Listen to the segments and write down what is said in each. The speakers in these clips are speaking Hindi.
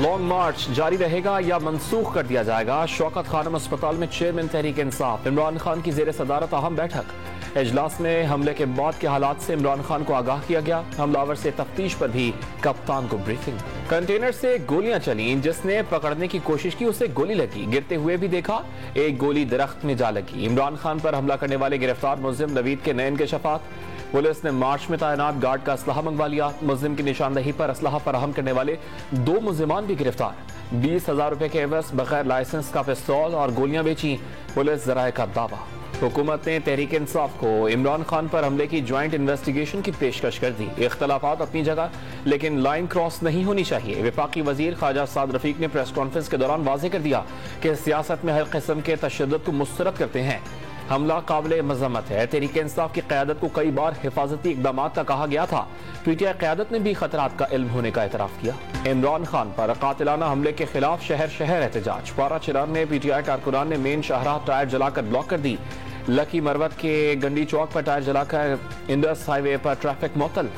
लॉन्ग मार्च जारी रहेगा या मंसूख कर दिया जाएगा? शौकत खानम अस्पताल में चेयरमैन तहरीक इंसाफ इमरान खान की जेर सदारत अहम बैठक। इजलास में हमले के बाद के हालात से इमरान खान को आगाह किया गया। हमलावर से तफ्तीश पर भी कप्तान को ब्रीफिंग। कंटेनर से गोलियां चली, जिसने पकड़ने की कोशिश की उसे गोली लगी, गिरते हुए भी देखा, एक गोली दरख्त में जा लगी। इमरान खान पर हमला करने वाले गिरफ्तार मुलजिम नवीद के नए इंकशाफात। पुलिस ने मार्च में तैनात गार्ड का असलहा मंगवा लिया। मुलजिम की निशानदही पर असलहा फराहम करने वाले 2 मुलजिमान भी गिरफ्तार। 20,000 रुपए के एवज बगैर लाइसेंस का पिस्तौल और गोलियां बेची, पुलिस जराए का दावा। हुकूमत ने तहरीक इंसाफ को इमरान खान पर हमले की ज्वाइंट इन्वेस्टिगेशन की पेशकश कर दी। इख्तलाफात अपनी जगह, लेकिन लाइन क्रॉस नहीं होनी चाहिए। वफाकी वजीर ख्वाजा साद रफीक ने प्रेस कॉन्फ्रेंस के दौरान वाज़ेह कर दिया कि सियासत में हर किस्म के तशद्दुद को मुस्तरद करते हैं। हमला काबिल मजम्मत है। तहरीक इंसाफ की क़यादत को कई बार हिफाजती इक़दाम का कहा गया था। पीटीआई क़यादत ने भी खतरात का इल्म होने का एतराफ़ किया। इमरान खान पर कातिलाना हमले के खिलाफ शहर शहर एहतजाज। पारा चिरार में पीटीआई कारकुनान ने मेन शाहराह टायर जलाकर ब्लॉक कर दी। लकी मरवत के गंडी चौक पर टायर जलाकर इंडस हाईवे पर ट्रैफिक मुअत्तल।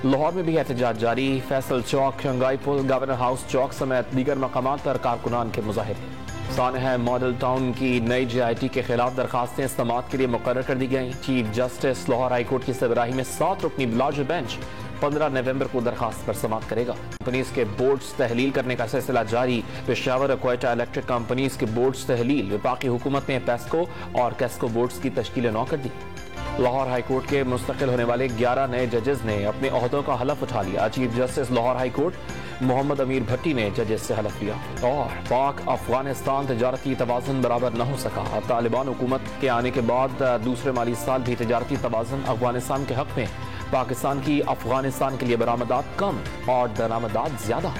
लाहौर में भी एहतजाज जारी। फैसल चौक, शंघाई पुल, गवर्नर हाउस चौक समेत दीगर मकामात पर कारकुनान के मुजाहिरे। सानहा मॉडल टाउन की नई JIT के खिलाफ दरखास्तें समाअत के लिए मुकर्रर कर दी गई। Chief justice Lahore high court की सरबराही में 7 रुकनी बिलाज बेंच 15 नवंबर को दरखास्त पर समाअत करेगा। कंपनीज के बोर्ड्स तहलील करने का सिलसिला जारी। पेशावर और क्वेटा इलेक्ट्रिक कंपनीज के बोर्ड्स तहलील। वफाकी हुकूमत ने पेस्को और कैस्को बोर्ड्स की तश्कील नौ कर दी। लाहौर हाई कोर्ट के मुस्तकिल होने वाले 11 नए जजेस ने अपने ओहदों का हलफ उठा लिया। Chief justice Lahore high court Mohammad Amir Bhatti ने जजेस से हलफ लिया। और पाक अफगानिस्तान तजारती तवाज़ुन बराबर न हो सका। तालिबान हुकूमत के आने के बाद दूसरे माली साल भी तजारती तवाज़ुन अफगानिस्तान के हक में। पाकिस्तान की अफगानिस्तान के लिए बरामदात कम और दरामदात ज्यादा।